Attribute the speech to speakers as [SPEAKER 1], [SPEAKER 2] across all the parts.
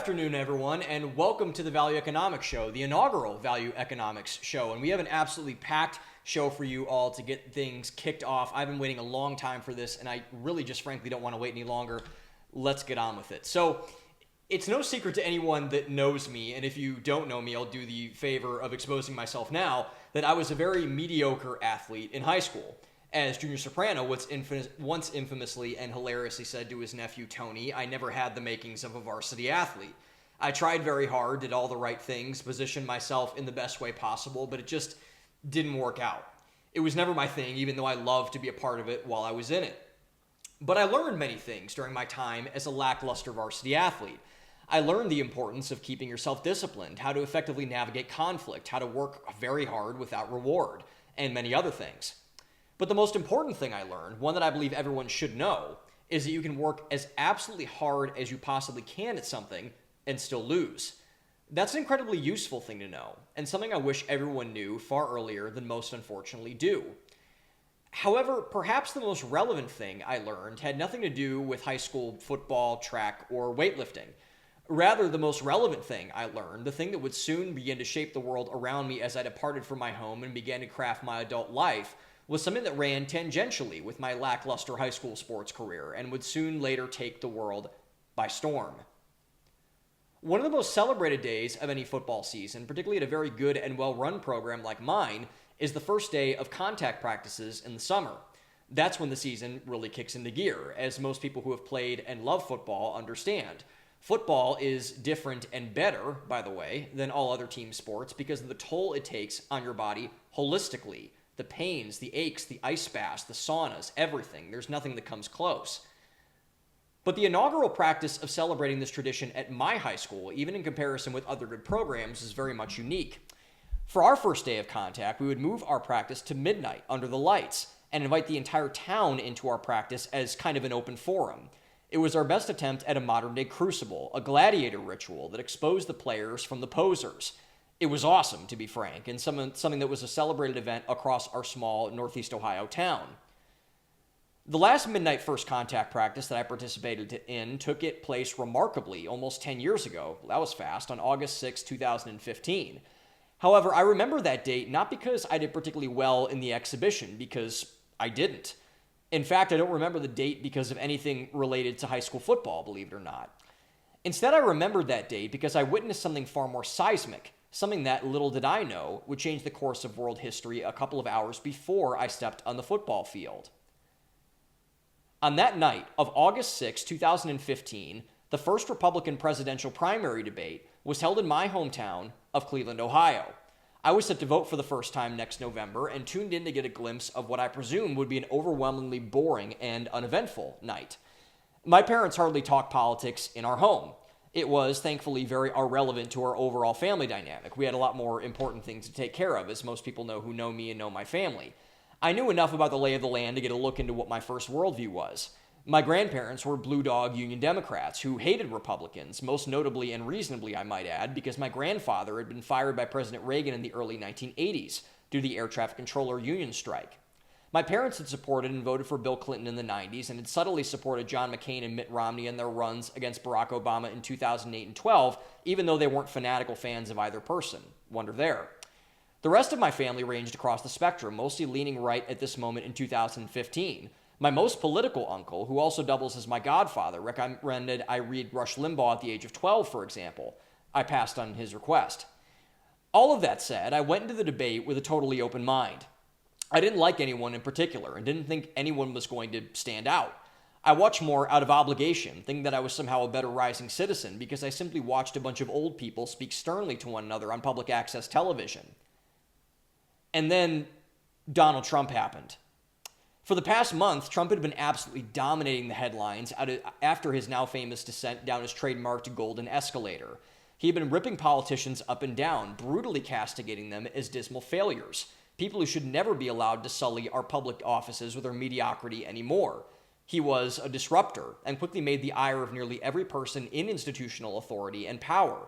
[SPEAKER 1] afternoon, everyone, and welcome to the Value Economics Show, the inaugural Value Economics Show. And we have an absolutely packed show for you all to get things kicked off. I've been waiting a long time for this, and I really just frankly don't want to wait any longer. Let's get on with it. So, it's no secret to anyone that knows me, and if you don't know me, I'll do the favor of exposing myself now, that I was a very mediocre athlete in high school. As Junior Soprano once infamously and hilariously said to his nephew Tony, I never had the makings of a varsity athlete. I tried very hard, did all the right things, positioned myself in the best way possible, but it just didn't work out. It was never my thing, even though I loved to be a part of it while I was in it. But I learned many things during my time as a lackluster varsity athlete. I learned the importance of keeping yourself disciplined, how to effectively navigate conflict, how to work very hard without reward, and many other things. But the most important thing I learned, one that I believe everyone should know, is that you can work as absolutely hard as you possibly can at something and still lose. That's an incredibly useful thing to know, and something I wish everyone knew far earlier than most unfortunately do. However, perhaps the most relevant thing I learned had nothing to do with high school football, track, or weightlifting. Rather, the most relevant thing I learned, the thing that would soon begin to shape the world around me as I departed from my home and began to craft my adult life, was something that ran tangentially with my lackluster high school sports career and would soon later take the world by storm. One of the most celebrated days of any football season, particularly at a very good and well-run program like mine, is the first day of contact practices in the summer. That's when the season really kicks into gear, as most people who have played and love football understand. Football is different and better, by the way, than all other team sports because of the toll it takes on your body holistically. The pains, the aches, the ice baths, the saunas, everything. There's nothing that comes close. But the inaugural practice of celebrating this tradition at my high school, even in comparison with other good programs, is very much unique. For our first day of contact, we would move our practice to midnight under the lights and invite the entire town into our practice as kind of an open forum. It was our best attempt at a modern-day crucible, a gladiator ritual that exposed the players from the posers. It was awesome, to be frank, and something that was a celebrated event across our small Northeast Ohio town. The last midnight first contact practice that I participated in took place remarkably almost 10 years ago. That was fast, on August 6, 2015. However, I remember that date not because I did particularly well in the exhibition, because I didn't. In fact, I don't remember the date because of anything related to high school football, believe it or not. Instead, I remembered that date because I witnessed something far more seismic, something that, little did I know, would change the course of world history a couple of hours before I stepped on the football field. On that night of August 6, 2015, the first Republican presidential primary debate was held in my hometown of Cleveland, Ohio. I was set to vote for the first time next November and tuned in to get a glimpse of what I presume would be an overwhelmingly boring and uneventful night. My parents hardly talked politics in our home. It was, thankfully, very irrelevant to our overall family dynamic. We had a lot more important things to take care of, as most people know who know me and know my family. I knew enough about the lay of the land to get a look into what my first worldview was. My grandparents were Blue Dog Union Democrats who hated Republicans, most notably and reasonably, I might add, because my grandfather had been fired by President Reagan in the early 1980s due to the air traffic controller union strike. My parents had supported and voted for Bill Clinton in the 90s and had subtly supported John McCain and Mitt Romney in their runs against Barack Obama in 2008 and 12, even though they weren't fanatical fans of either person. Wonder there. The rest of my family ranged across the spectrum, mostly leaning right at this moment in 2015. My most political uncle, who also doubles as my godfather, recommended I read Rush Limbaugh at the age of 12, for example. I passed on his request. All of that said, I went into the debate with a totally open mind. I didn't like anyone in particular and didn't think anyone was going to stand out. I watched more out of obligation, thinking that I was somehow a better rising citizen because I simply watched a bunch of old people speak sternly to one another on public access television. And then Donald Trump happened. For the past month, Trump had been absolutely dominating the headlines after his now famous descent down his trademarked golden escalator. He had been ripping politicians up and down, brutally castigating them as dismal failures. People who should never be allowed to sully our public offices with their mediocrity anymore. He was a disruptor and quickly made the ire of nearly every person in institutional authority and power.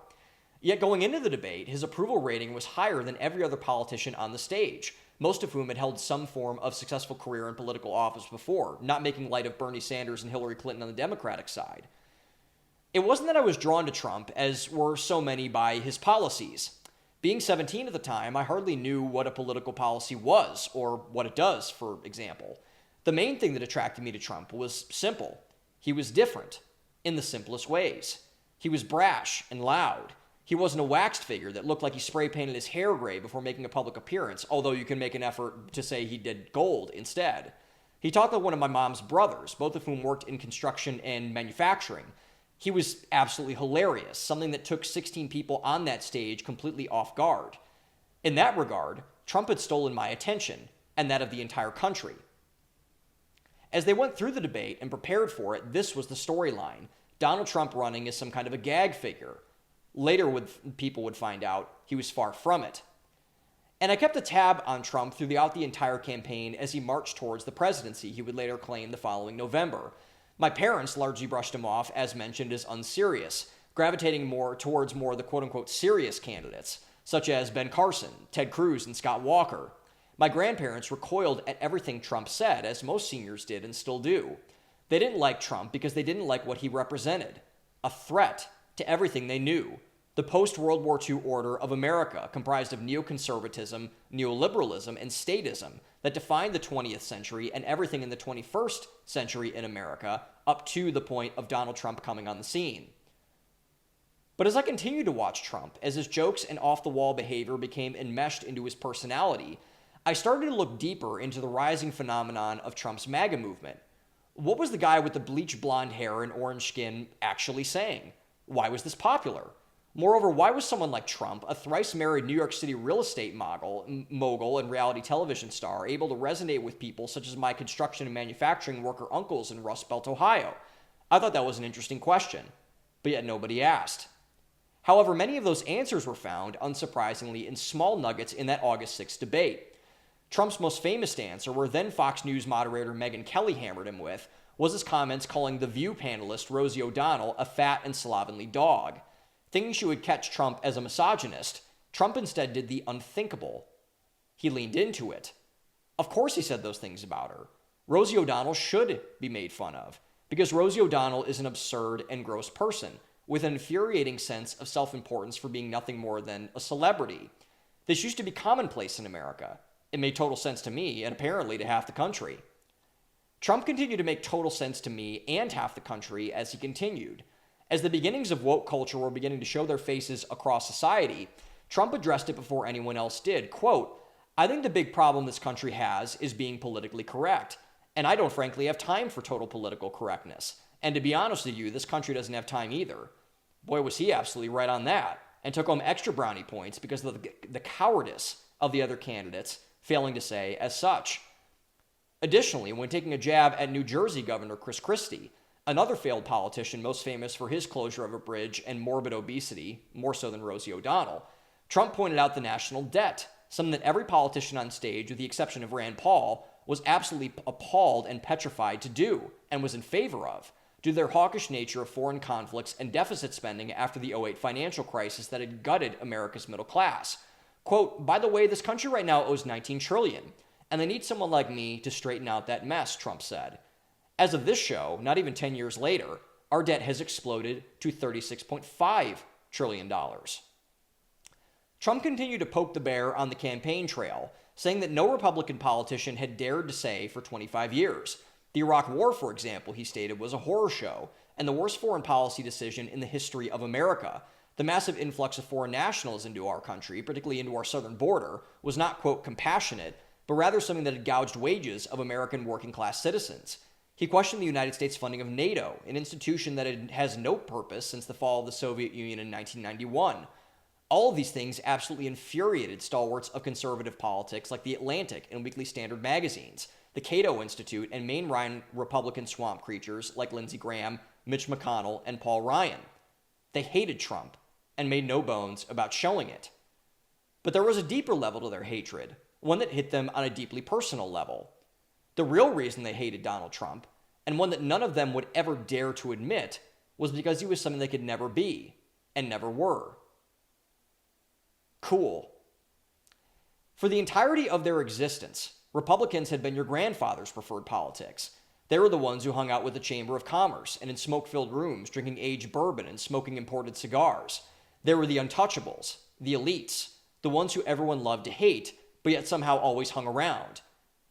[SPEAKER 1] Yet going into the debate, his approval rating was higher than every other politician on the stage, most of whom had held some form of successful career in political office before, not making light of Bernie Sanders and Hillary Clinton on the Democratic side. It wasn't that I was drawn to Trump, as were so many, by his policies. Being 17 at the time, I hardly knew what a political policy was, or what it does, for example. The main thing that attracted me to Trump was simple. He was different, in the simplest ways. He was brash and loud. He wasn't a waxed figure that looked like he spray painted his hair gray before making a public appearance, although you can make an effort to say he did gold instead. He talked like one of my mom's brothers, both of whom worked in construction and manufacturing. He was absolutely hilarious, something that took 16 people on that stage completely off guard. In that regard, Trump had stolen my attention, and that of the entire country. As they went through the debate and prepared for it, this was the storyline: Donald Trump running as some kind of a gag figure. Later, people would find out he was far from it. And I kept a tab on Trump throughout the entire campaign as he marched towards the presidency he would later claim the following November. My parents largely brushed him off, as mentioned, as unserious, gravitating more towards the quote-unquote serious candidates, such as Ben Carson, Ted Cruz, and Scott Walker. My grandparents recoiled at everything Trump said, as most seniors did and still do. They didn't like Trump because they didn't like what he represented: a threat to everything they knew. The post-World War II order of America, comprised of neoconservatism, neoliberalism, and statism, that defined the 20th century and everything in the 21st century in America, up to the point of Donald Trump coming on the scene. But as I continued to watch Trump, as his jokes and off-the-wall behavior became enmeshed into his personality, I started to look deeper into the rising phenomenon of Trump's MAGA movement. What was the guy with the bleached blonde hair and orange skin actually saying? Why was this popular? Moreover, why was someone like Trump, a thrice-married New York City real estate mogul and reality television star, able to resonate with people such as my construction and manufacturing worker uncles in Rust Belt, Ohio? I thought that was an interesting question, but yet nobody asked. However, many of those answers were found, unsurprisingly, in small nuggets in that August 6th debate. Trump's most famous answer, where then Fox News moderator Megyn Kelly hammered him with, was his comments calling the View panelist Rosie O'Donnell a fat and slovenly dog. Thinking she would catch Trump as a misogynist, Trump instead did the unthinkable. He leaned into it. Of course he said those things about her. Rosie O'Donnell should be made fun of, because Rosie O'Donnell is an absurd and gross person, with an infuriating sense of self-importance for being nothing more than a celebrity. This used to be commonplace in America. It made total sense to me, and apparently to half the country. Trump continued to make total sense to me and half the country as he continued. As the beginnings of woke culture were beginning to show their faces across society, Trump addressed it before anyone else did. Quote, "I think the big problem this country has is being politically correct, and I don't frankly have time for total political correctness. And to be honest with you, this country doesn't have time either." Boy, was he absolutely right on that, and took home extra brownie points because of the cowardice of the other candidates failing to say as such. Additionally, when taking a jab at New Jersey Governor Chris Christie, another failed politician most famous for his closure of a bridge and morbid obesity, more so than Rosie O'Donnell, Trump pointed out the national debt, something that every politician on stage, with the exception of Rand Paul, was absolutely appalled and petrified to do, and was in favor of, due to their hawkish nature of foreign conflicts and deficit spending after the '08 financial crisis that had gutted America's middle class. Quote, "By the way, this country right now owes $19 trillion, and they need someone like me to straighten out that mess," Trump said. As of this show, not even 10 years later, our debt has exploded to $36.5 trillion. Trump continued to poke the bear on the campaign trail, saying that no Republican politician had dared to say for 25 years. The Iraq War, for example, he stated, was a horror show and the worst foreign policy decision in the history of America. The massive influx of foreign nationals into our country, particularly into our southern border, was not, quote, compassionate, but rather something that had gouged wages of American working-class citizens. He questioned the United States funding of NATO, an institution that has no purpose since the fall of the Soviet Union in 1991. All of these things absolutely infuriated stalwarts of conservative politics like The Atlantic and Weekly Standard magazines, the Cato Institute, and mainline Republican swamp creatures like Lindsey Graham, Mitch McConnell, and Paul Ryan. They hated Trump and made no bones about showing it. But there was a deeper level to their hatred, one that hit them on a deeply personal level. The real reason they hated Donald Trump, and one that none of them would ever dare to admit, was because he was something they could never be, and never were. Cool. For the entirety of their existence, Republicans had been your grandfather's preferred politics. They were the ones who hung out with the Chamber of Commerce and in smoke-filled rooms, drinking aged bourbon and smoking imported cigars. They were the untouchables, the elites, the ones who everyone loved to hate, but yet somehow always hung around.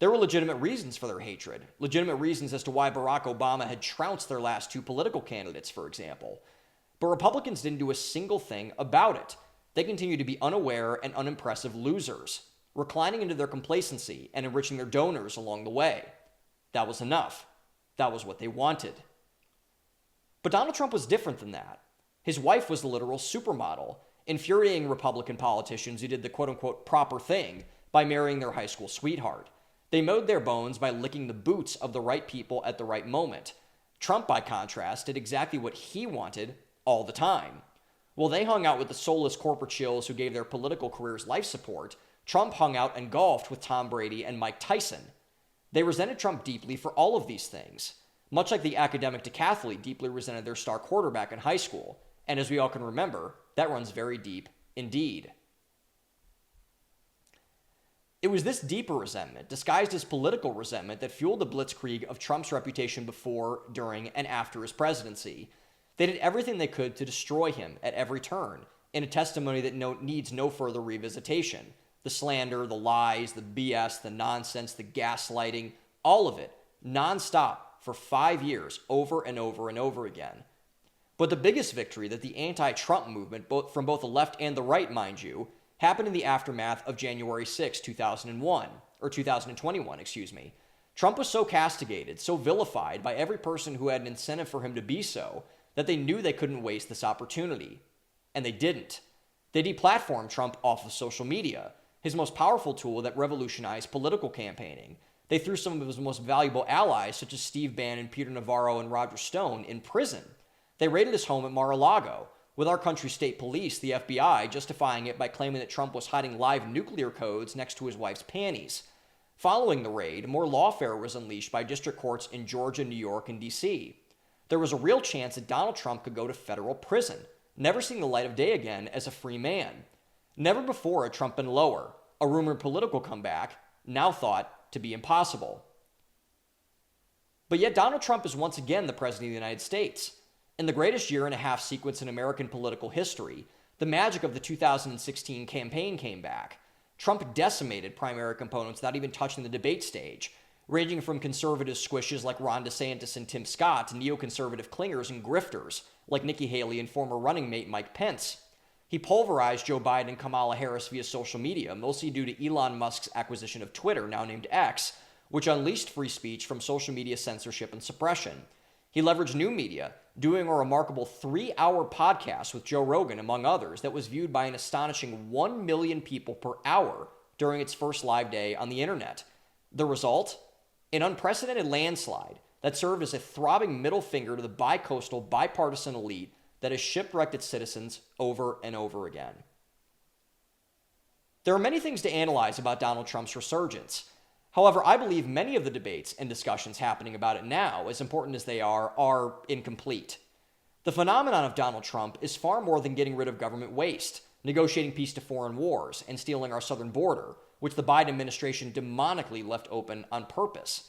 [SPEAKER 1] There were legitimate reasons for their hatred, legitimate reasons as to why Barack Obama had trounced their last two political candidates, for example. But Republicans didn't do a single thing about it. They continued to be unaware and unimpressive losers, reclining into their complacency and enriching their donors along the way. That was enough. That was what they wanted. But Donald Trump was different than that. His wife was the literal supermodel, infuriating Republican politicians who did the quote-unquote proper thing by marrying their high school sweetheart. They mowed their bones by licking the boots of the right people at the right moment. Trump, by contrast, did exactly what he wanted all the time. While they hung out with the soulless corporate shills who gave their political careers life support, Trump hung out and golfed with Tom Brady and Mike Tyson. They resented Trump deeply for all of these things, much like the academic decathlete deeply resented their star quarterback in high school. And as we all can remember, that runs very deep indeed. It was this deeper resentment, disguised as political resentment, that fueled the blitzkrieg of Trump's reputation before, during, and after his presidency. They did everything they could to destroy him at every turn, in a testimony that needs no further revisitation. The slander, the lies, the BS, the nonsense, the gaslighting, all of it, nonstop for 5 years, over and over and over again. But the biggest victory that the anti-Trump movement, from both the left and the right, mind you, happened in the aftermath of January 6, 2021. Trump was so castigated, so vilified by every person who had an incentive for him to be so, that they knew they couldn't waste this opportunity. And they didn't. They deplatformed Trump off of social media, his most powerful tool that revolutionized political campaigning. They threw some of his most valuable allies, such as Steve Bannon, Peter Navarro, and Roger Stone, in prison. They raided his home at Mar-a-Lago, with our country's state police, the FBI, justifying it by claiming that Trump was hiding live nuclear codes next to his wife's panties. Following the raid, more lawfare was unleashed by district courts in Georgia, New York, and D.C. There was a real chance that Donald Trump could go to federal prison, never seeing the light of day again as a free man. Never before had Trump been lower, a rumored political comeback, now thought to be impossible. But yet Donald Trump is once again the President of the United States. In the greatest year-and-a-half sequence in American political history, the magic of the 2016 campaign came back. Trump decimated primary components without even touching the debate stage, ranging from conservative squishes like Ron DeSantis and Tim Scott to neoconservative clingers and grifters like Nikki Haley and former running mate Mike Pence. He pulverized Joe Biden and Kamala Harris via social media, mostly due to Elon Musk's acquisition of Twitter, now named X, which unleashed free speech from social media censorship and suppression. He leveraged new media, doing a remarkable 3-hour podcast with Joe Rogan, among others, that was viewed by an astonishing 1 million people per hour during its first live day on the internet. The result? An unprecedented landslide that served as a throbbing middle finger to the bi-coastal, bipartisan elite that has shipwrecked its citizens over and over again. There are many things to analyze about Donald Trump's resurgence. However, I believe many of the debates and discussions happening about it now, as important as they are incomplete. The phenomenon of Donald Trump is far more than getting rid of government waste, negotiating peace to foreign wars, and stealing our southern border, which the Biden administration demonically left open on purpose.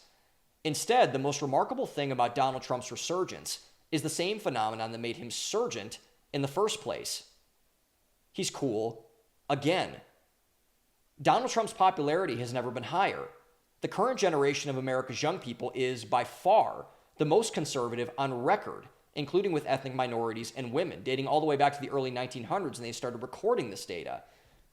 [SPEAKER 1] Instead, the most remarkable thing about Donald Trump's resurgence is the same phenomenon that made him surgent in the first place. He's cool again. Donald Trump's popularity has never been higher. The current generation of America's young people is, by far, the most conservative on record, including with ethnic minorities and women, dating all the way back to the early 1900s when they started recording this data.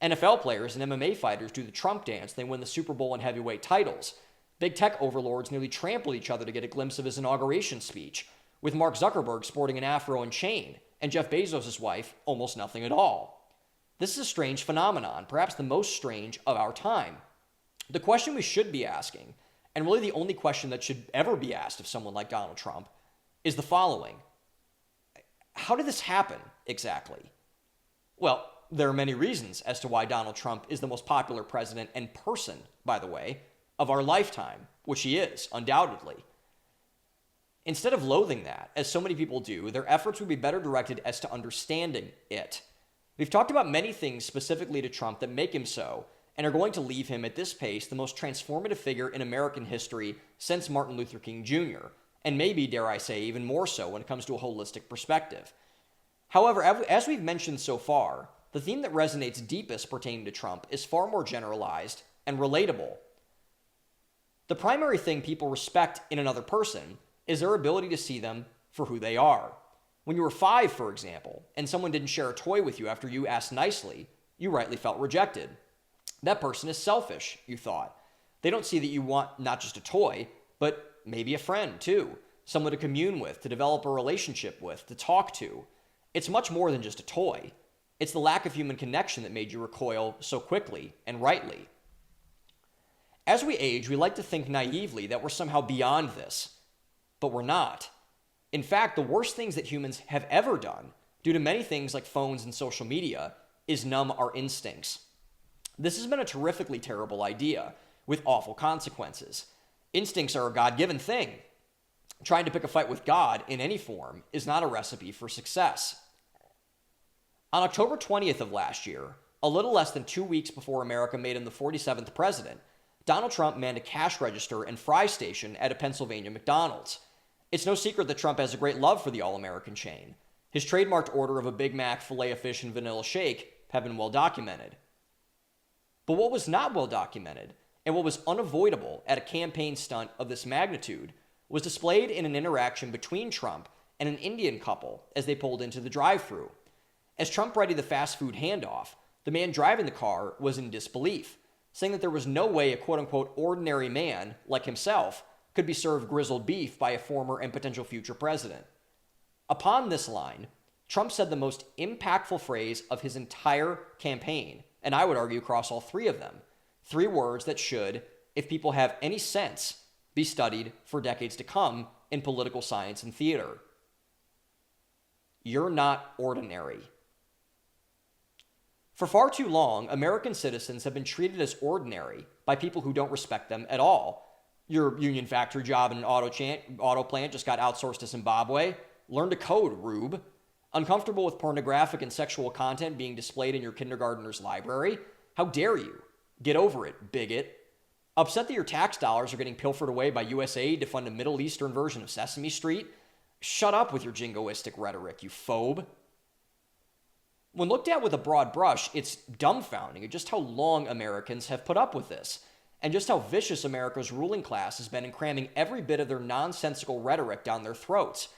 [SPEAKER 1] NFL players and MMA fighters do the Trump dance, they win the Super Bowl and heavyweight titles. Big tech overlords nearly trample each other to get a glimpse of his inauguration speech, with Mark Zuckerberg sporting an afro and chain, and Jeff Bezos' wife almost nothing at all. This is a strange phenomenon, perhaps the most strange of our time. The question we should be asking, and really the only question that should ever be asked of someone like Donald Trump, is the following. How did this happen exactly? Well, there are many reasons as to why Donald Trump is the most popular president and person, by the way, of our lifetime, which he is, undoubtedly. Instead of loathing that, as so many people do, their efforts would be better directed as to understanding it. We've talked about many things specifically to Trump that make him so, and are going to leave him at this pace the most transformative figure in American history since Martin Luther King Jr., and maybe, dare I say, even more so when it comes to a holistic perspective. However, as we've mentioned so far, the theme that resonates deepest pertaining to Trump is far more generalized and relatable. The primary thing people respect in another person is their ability to see them for who they are. When you were 5, for example, and someone didn't share a toy with you after you asked nicely, you rightly felt rejected. That person is selfish, you thought. They don't see that you want not just a toy, but maybe a friend too, someone to commune with, to develop a relationship with, to talk to. It's much more than just a toy. It's the lack of human connection that made you recoil so quickly and rightly. As we age, we like to think naively that we're somehow beyond this, but we're not. In fact, the worst things that humans have ever done, due to many things like phones and social media, is numb our instincts. This has been a terrifically terrible idea, with awful consequences. Instincts are a God-given thing. Trying to pick a fight with God in any form is not a recipe for success. On October 20th of last year, a little less than 2 weeks before America made him the 47th president, Donald Trump manned a cash register and fry station at a Pennsylvania McDonald's. It's no secret that Trump has a great love for the All-American chain. His trademarked order of a Big Mac, Filet-O-Fish, and vanilla shake have been well documented. But what was not well documented, and what was unavoidable at a campaign stunt of this magnitude, was displayed in an interaction between Trump and an Indian couple as they pulled into the drive-thru. As Trump readied the fast food handoff, the man driving the car was in disbelief, saying that there was no way a quote-unquote ordinary man like himself could be served grizzled beef by a former and potential future president. Upon this line, Trump said the most impactful phrase of his entire campaign, and I would argue across all 3 of them, 3 words that should, if people have any sense, be studied for decades to come in political science and theater. You're not ordinary. For far too long, American citizens have been treated as ordinary by people who don't respect them at all. Your union factory job in an auto plant just got outsourced to Zimbabwe. Learn to code, Rube. Uncomfortable with pornographic and sexual content being displayed in your kindergartner's library? How dare you? Get over it, bigot. Upset that your tax dollars are getting pilfered away by USAID to fund a Middle Eastern version of Sesame Street? Shut up with your jingoistic rhetoric, you phobe. When looked at with a broad brush, it's dumbfounding at just how long Americans have put up with this, and just how vicious America's ruling class has been in cramming every bit of their nonsensical rhetoric down their throats.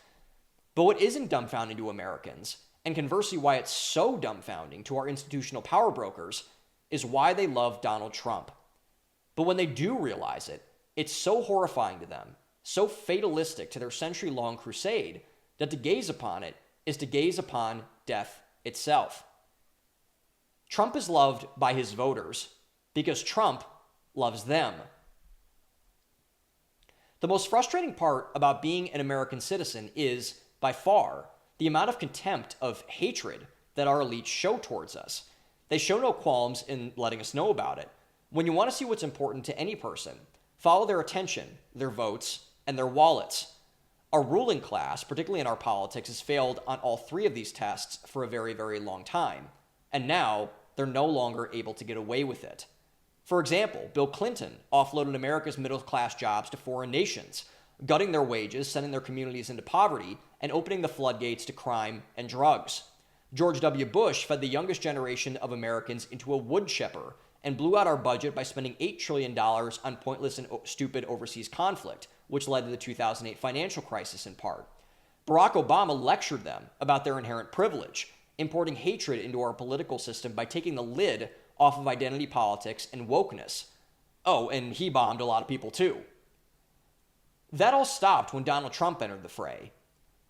[SPEAKER 1] But what isn't dumbfounding to Americans, and conversely why it's so dumbfounding to our institutional power brokers, is why they love Donald Trump. But when they do realize it, it's so horrifying to them, so fatalistic to their century-long crusade, that to gaze upon it is to gaze upon death itself. Trump is loved by his voters because Trump loves them. The most frustrating part about being an American citizen is, by far, the amount of contempt, of hatred that our elites show towards us. They show no qualms in letting us know about it. When you want to see what's important to any person, follow their attention, their votes, and their wallets. Our ruling class, particularly in our politics, has failed on all 3 of these tests for a very, very long time. And now, they're no longer able to get away with it. For example, Bill Clinton offloaded America's middle-class jobs to foreign nations, gutting their wages, sending their communities into poverty, and opening the floodgates to crime and drugs. George W. Bush fed the youngest generation of Americans into a wood chipper and blew out our budget by spending $8 trillion on pointless and stupid overseas conflict, which led to the 2008 financial crisis in part. Barack Obama lectured them about their inherent privilege, importing hatred into our political system by taking the lid off of identity politics and wokeness. Oh, and he bombed a lot of people too. That all stopped when Donald Trump entered the fray.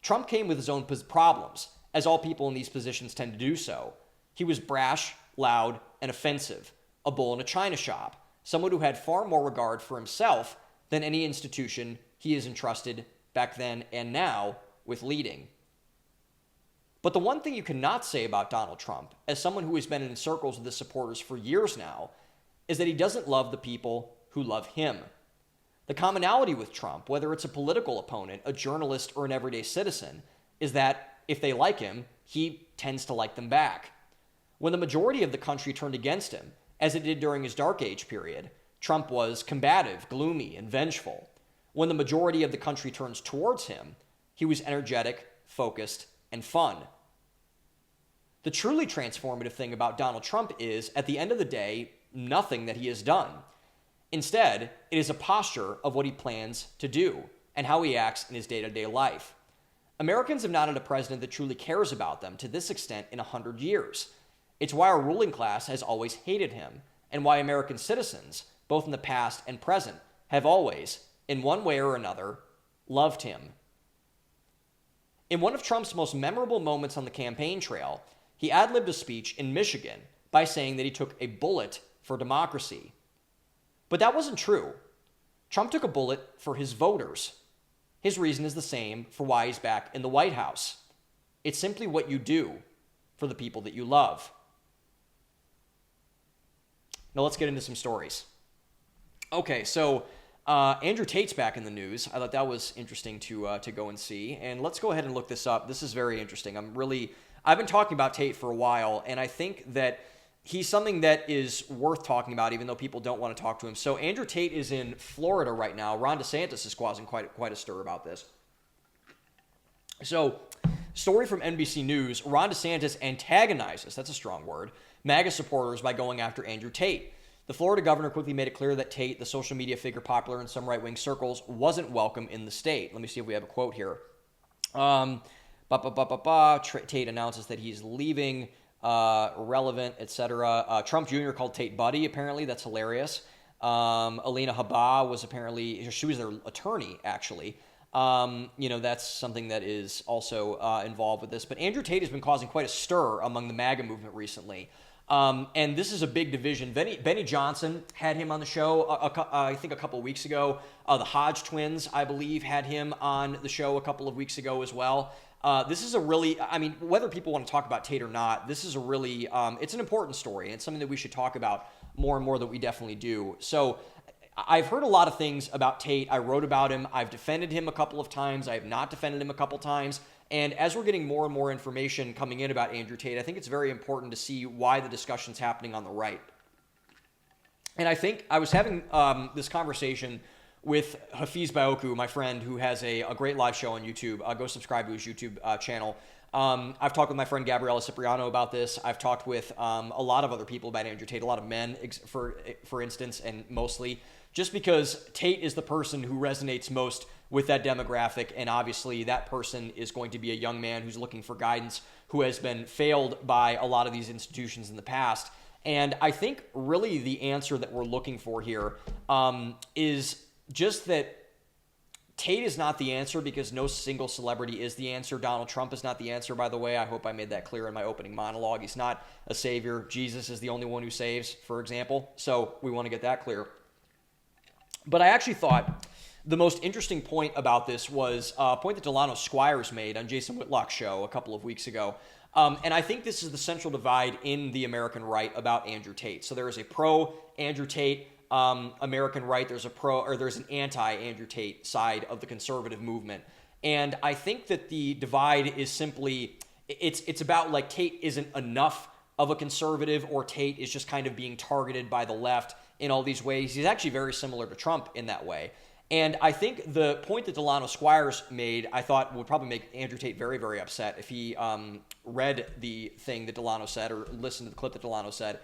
[SPEAKER 1] Trump came with his own problems, as all people in these positions tend to do so. He was brash, loud, and offensive, a bull in a china shop, someone who had far more regard for himself than any institution he is entrusted, back then and now, with leading. But the one thing you cannot say about Donald Trump, as someone who has been in circles with his supporters for years now, is that he doesn't love the people who love him. The commonality with Trump, whether it's a political opponent, a journalist, or an everyday citizen, is that if they like him, he tends to like them back. When the majority of the country turned against him, as it did during his dark age period. Trump was combative, gloomy, and vengeful. When the majority of the country turns towards him, he was energetic, focused, and fun. The truly transformative thing about Donald Trump is, at the end of the day, nothing that he has done. Instead, it is a posture of what he plans to do and how he acts in his day-to-day life. Americans have not had a president that truly cares about them to this extent in 100 years. It's why our ruling class has always hated him, and why American citizens, both in the past and present, have always, in one way or another, loved him. In one of Trump's most memorable moments on the campaign trail, he ad-libbed a speech in Michigan by saying that he took a bullet for democracy. But that wasn't true. Trump took a bullet for his voters. His reason is the same for why he's back in the White House. It's simply what you do for the people that you love. Now let's get into some stories. Okay, so Andrew Tate's back in the news. I thought that was interesting to go and see. And let's go ahead and look this up. This is very interesting. I've been talking about Tate for a while, and I think that he's something that is worth talking about, even though people don't want to talk to him. So Andrew Tate is in Florida right now. Ron DeSantis is causing quite a stir about this. So, story from NBC News, Ron DeSantis antagonizes, that's a strong word, MAGA supporters by going after Andrew Tate. The Florida governor quickly made it clear that Tate, the social media figure popular in some right-wing circles, wasn't welcome in the state. Let me see if we have a quote here. Tate announces that he's leaving, relevant, etc. Trump Jr. called Tate buddy, apparently. That's hilarious. Alina Habba was she was their attorney, actually. That's something that is also involved with this. But Andrew Tate has been causing quite a stir among the MAGA movement recently. And this is a big division. Benny Johnson had him on the show, I think a couple of weeks ago. The Hodge twins, I believe, had him on the show a couple of weeks ago as well. This is whether people want to talk about Tate or not, this is it's an important story, and it's something that we should talk about more and more, that we definitely do. So I've heard a lot of things about Tate. I wrote about him. I've defended him a couple of times. I have not defended him a couple times. And as we're getting more and more information coming in about Andrew Tate, I think it's very important to see why the discussion's happening on the right. And I think I was having this conversation with Hafiz Bayoku, my friend, who has a great live show on YouTube. Go subscribe to his YouTube channel. I've talked with my friend Gabriella Cipriano about this. I've talked with a lot of other people about Andrew Tate, a lot of men, for instance, and mostly just because Tate is the person who resonates most with that demographic, and obviously that person is going to be a young man who's looking for guidance, who has been failed by a lot of these institutions in the past. And I think really the answer that we're looking for here is just that Tate is not the answer, because no single celebrity is the answer. Donald Trump is not the answer, by the way. I hope I made that clear in my opening monologue. He's not a savior. Jesus is the only one who saves, for example. So we want to get that clear. But I actually thought the most interesting point about this was a point that Delano Squires made on Jason Whitlock's show a couple of weeks ago. And I think this is the central divide in the American right about Andrew Tate. So there is a pro-Andrew Tate American right. There's an anti-Andrew Tate side of the conservative movement. And I think that the divide is simply, it's about like Tate isn't enough of a conservative, or Tate is just kind of being targeted by the left in all these ways. He's actually very similar to Trump in that way. And I think the point that Delano Squires made, I thought would probably make Andrew Tate very, very upset if he read the thing that Delano said or listened to the clip that Delano said,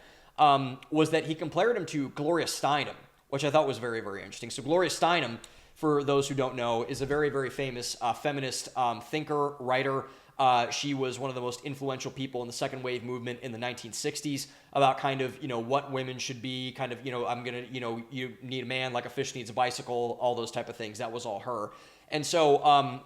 [SPEAKER 1] was that he compared him to Gloria Steinem, which I thought was very, very interesting. So Gloria Steinem, for those who don't know, is a very, very famous feminist thinker, writer. She was one of the most influential people in the second wave movement in the 1960s about kind of, what women should be, kind of, you need a man like a fish needs a bicycle, all those type of things. That was all her. And so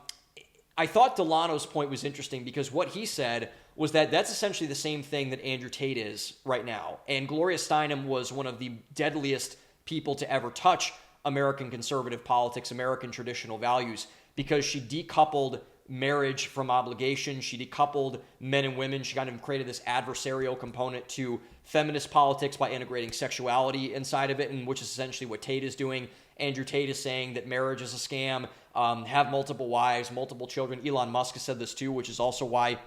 [SPEAKER 1] I thought Delano's point was interesting, because what he said was that that's essentially the same thing that Andrew Tate is right now. And Gloria Steinem was one of the deadliest people to ever touch American conservative politics, American traditional values, because she decoupled marriage from obligation. She decoupled men and women. She kind of created this adversarial component to feminist politics by integrating sexuality inside of it, and which is essentially what Tate is doing. Andrew Tate is saying that marriage is a scam, have multiple wives, multiple children. Elon Musk has said this too, which is also why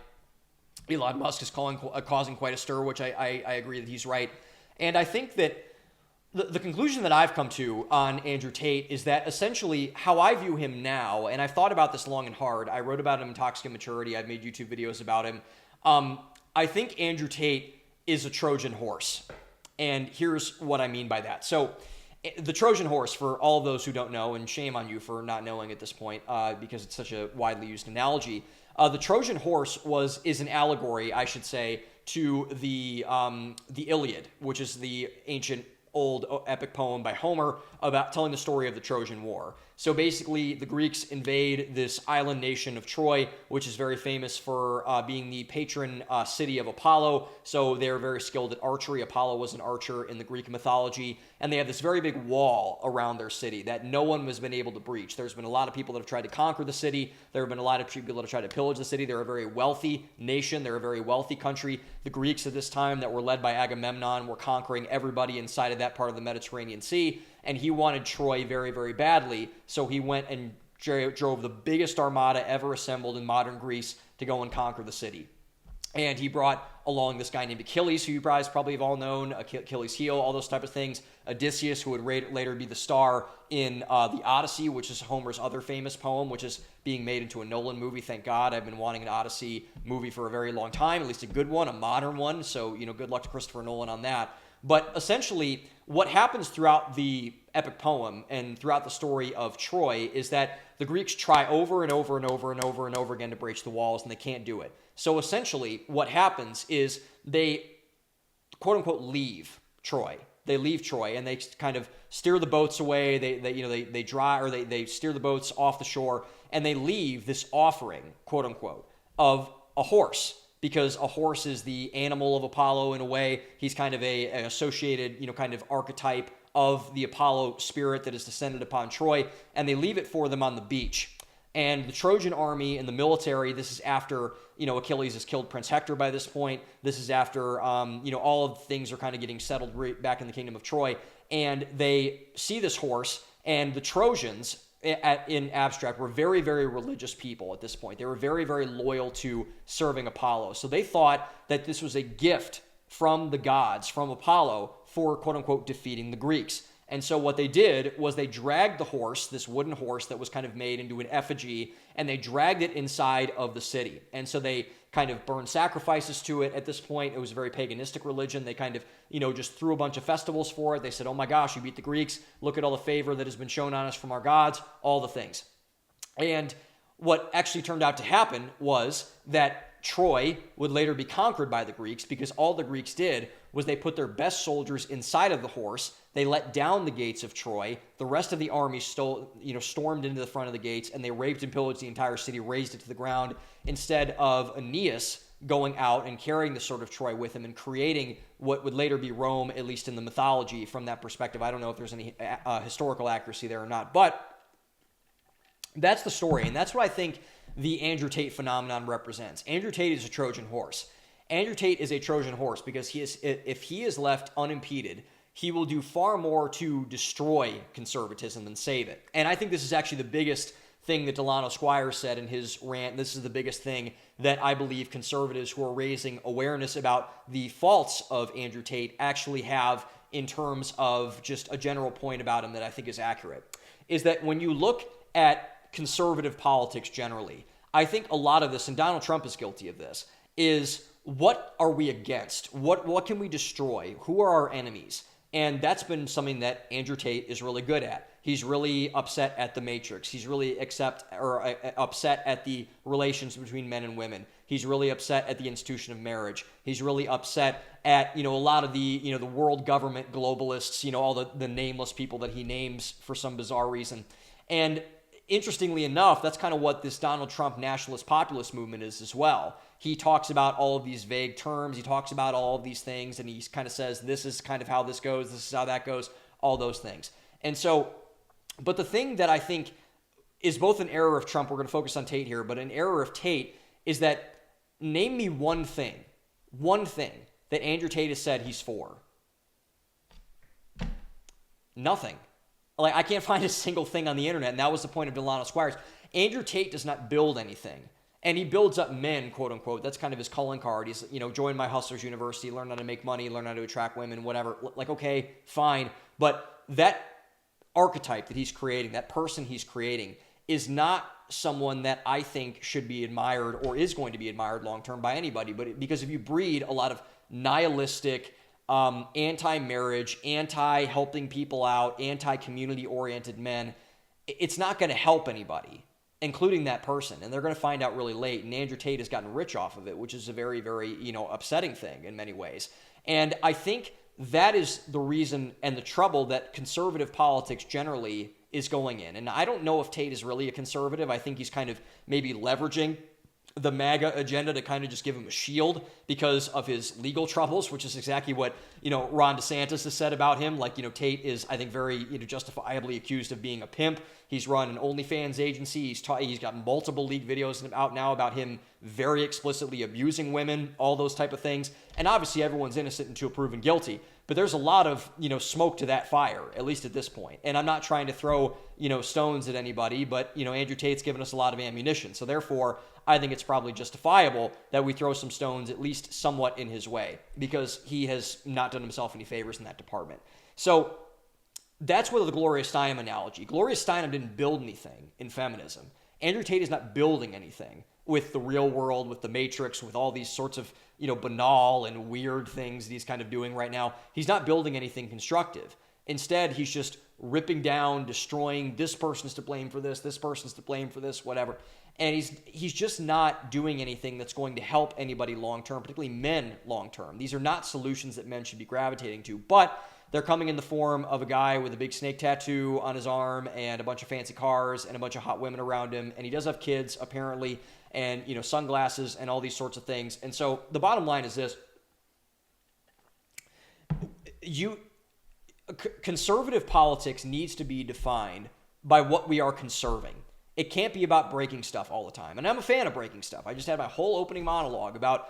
[SPEAKER 1] Elon Musk is causing quite a stir, which I agree that he's right. And I think that the conclusion that I've come to on Andrew Tate is that essentially how I view him now, and I've thought about this long and hard. I wrote about him in Toxic Immaturity. I've made YouTube videos about him. I think Andrew Tate is a Trojan horse. And here's what I mean by that. So the Trojan horse, for all of those who don't know, and shame on you for not knowing at this point, because it's such a widely used analogy, the Trojan horse is an allegory, I should say, to the Iliad, which is the ancient old epic poem by Homer about telling the story of the Trojan War. So basically, the Greeks invade this island nation of Troy, which is very famous for being the patron city of Apollo. So they're very skilled at archery. Apollo was an archer in the Greek mythology. And they have this very big wall around their city that no one has been able to breach. There's been a lot of people that have tried to conquer the city. There have been a lot of people that have tried to pillage the city. They're a very wealthy nation. They're a very wealthy country. The Greeks at this time that were led by Agamemnon were conquering everybody inside of that part of the Mediterranean Sea. And he wanted Troy very, very badly. So he went and drove the biggest armada ever assembled in modern Greece to go and conquer the city. And he brought along this guy named Achilles, who you guys probably have all known, Achilles' heel, all those type of things. Odysseus, who would later be the star in the Odyssey, which is Homer's other famous poem, which is being made into a Nolan movie. Thank God. I've been wanting an Odyssey movie for a very long time, at least a good one, a modern one. So, good luck to Christopher Nolan on that. But essentially, what happens throughout the epic poem and throughout the story of Troy is that the Greeks try over and over and over and over and over again to breach the walls, and they can't do it. So essentially, what happens is they, quote unquote, leave Troy. They leave Troy, and they kind of steer the boats away. They steer the boats off the shore, and they leave this offering, quote unquote, of a horse. Because a horse is the animal of Apollo in a way. He's kind of an associated, kind of archetype of the Apollo spirit that is descended upon Troy. And they leave it for them on the beach. And the Trojan army and the military, this is after, Achilles has killed Prince Hector by this point. This is after, all of things are kind of getting settled right back in the kingdom of Troy. And they see this horse, and the Trojans, in abstract, were very, very religious people at this point. They were very, very loyal to serving Apollo. So they thought that this was a gift from the gods, from Apollo, for, quote unquote, defeating the Greeks. And so what they did was they dragged the horse, this wooden horse that was kind of made into an effigy, and they dragged it inside of the city. And so they kind of burned sacrifices to it at this point. It was a very paganistic religion. They kind of, just threw a bunch of festivals for it. They said, oh my gosh, you beat the Greeks. Look at all the favor that has been shown on us from our gods, all the things. And what actually turned out to happen was that Troy would later be conquered by the Greeks, because all the Greeks did was they put their best soldiers inside of the horse. They let down the gates of Troy. The rest of the army stormed into the front of the gates, and they raped and pillaged the entire city, razed it to the ground, instead of Aeneas going out and carrying the sword of Troy with him and creating what would later be Rome, at least in the mythology from that perspective. I don't know if there's any historical accuracy there or not, but that's the story, and that's what I think the Andrew Tate phenomenon represents. Andrew Tate is a Trojan horse. Andrew Tate is a Trojan horse because if he is left unimpeded, he will do far more to destroy conservatism than save it. And I think this is actually the biggest thing that Delano Squires said in his rant. This is the biggest thing that I believe conservatives who are raising awareness about the faults of Andrew Tate actually have in terms of just a general point about him that I think is accurate, is that when you look at conservative politics generally, I think a lot of this, and Donald Trump is guilty of this, is what are we against? What can we destroy? Who are our enemies? And that's been something that Andrew Tate is really good at. He's really upset at the Matrix. He's really upset at the relations between men and women. He's really upset at the institution of marriage. He's really upset at, a lot of the, the world government globalists, all the nameless people that he names for some bizarre reason. And interestingly enough, that's kind of what this Donald Trump nationalist populist movement is as well. He talks about all of these vague terms. He talks about all of these things, and he kind of says, this is kind of how this goes. This is how that goes, all those things. And so, but the thing that I think is both an error of Trump, we're going to focus on Tate here, but an error of Tate is that name me one thing that Andrew Tate has said he's for. Nothing. Like, I can't find a single thing on the internet, and that was the point of Delano Squires. Andrew Tate does not build anything. And he builds up men, quote unquote. That's kind of his calling card. He's, join my Hustlers University, learn how to make money, learn how to attract women, whatever. Like, okay, fine. But that archetype that he's creating, that person he's creating, is not someone that I think should be admired or is going to be admired long-term by anybody. But because if you breed a lot of nihilistic, anti-marriage, anti-helping people out, anti-community-oriented men, it's not going to help anybody, including that person. And they're going to find out really late. And Andrew Tate has gotten rich off of it, which is a very, very, upsetting thing in many ways. And I think that is the reason and the trouble that conservative politics generally is going in. And I don't know if Tate is really a conservative. I think he's kind of maybe leveraging the MAGA agenda to kind of just give him a shield because of his legal troubles, which is exactly what, Ron DeSantis has said about him. Like, Tate is, I think, very, justifiably accused of being a pimp. He's run an OnlyFans agency. He's got multiple leaked videos out now about him very explicitly abusing women, all those type of things. And obviously everyone's innocent until proven guilty. But there's a lot of, smoke to that fire, at least at this point. And I'm not trying to throw, stones at anybody, but, Andrew Tate's given us a lot of ammunition. So therefore, I think it's probably justifiable that we throw some stones at least somewhat in his way because he has not done himself any favors in that department. So that's where the Gloria Steinem analogy. Gloria Steinem didn't build anything in feminism. Andrew Tate is not building anything with the real world, with the Matrix, with all these sorts of, banal and weird things that he's kind of doing right now. He's not building anything constructive. Instead, he's just ripping down, destroying, this person's to blame for this person's to blame for this, whatever. And he's just not doing anything that's going to help anybody long-term, particularly men long-term. These are not solutions that men should be gravitating to, but they're coming in the form of a guy with a big snake tattoo on his arm and a bunch of fancy cars and a bunch of hot women around him. And he does have kids, apparently, and, sunglasses and all these sorts of things. And so the bottom line is this. Conservative politics needs to be defined by what we are conserving. It can't be about breaking stuff all the time. And I'm a fan of breaking stuff. I just had my whole opening monologue about,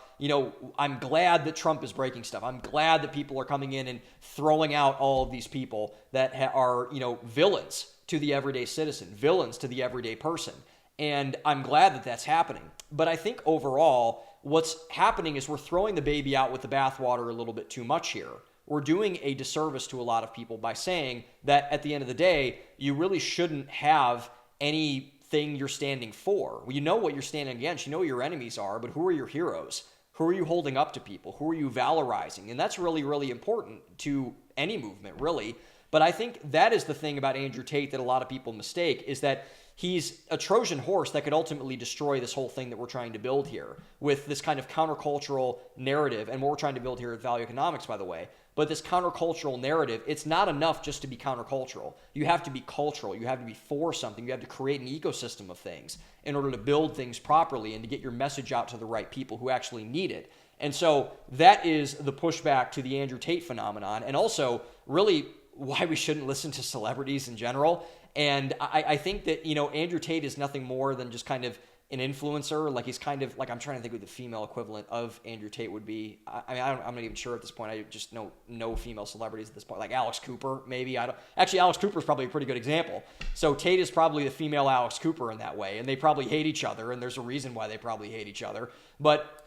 [SPEAKER 1] I'm glad that Trump is breaking stuff. I'm glad that people are coming in and throwing out all of these people that are, villains to the everyday citizen, villains to the everyday person. And I'm glad that that's happening. But I think overall, what's happening is we're throwing the baby out with the bathwater a little bit too much here. We're doing a disservice to a lot of people by saying that at the end of the day, you really shouldn't have anything you're standing for. Well, you know what you're standing against. You know what your enemies are, but who are your heroes? Who are you holding up to people? Who are you valorizing? And that's really, really important to any movement, really. But I think that is the thing about Andrew Tate that a lot of people mistake, is that he's a Trojan horse that could ultimately destroy this whole thing that we're trying to build here with this kind of countercultural narrative. And what we're trying to build here at Value Economics, by the way. But this countercultural narrative, it's not enough just to be countercultural. You have to be cultural. You have to be for something. You have to create an ecosystem of things in order to build things properly and to get your message out to the right people who actually need it. And so that is the pushback to the Andrew Tate phenomenon, and also really why we shouldn't listen to celebrities in general. And I think that, Andrew Tate is nothing more than just kind of an influencer. Like, he's kind of like, I'm trying to think what the female equivalent of Andrew Tate would be. I'm not even sure at this point. I just know no female celebrities at this point. Like Alex Cooper, maybe. Actually, Alex Cooper is probably a pretty good example. So Tate is probably the female Alex Cooper in that way. And they probably hate each other. And there's a reason why they probably hate each other. But,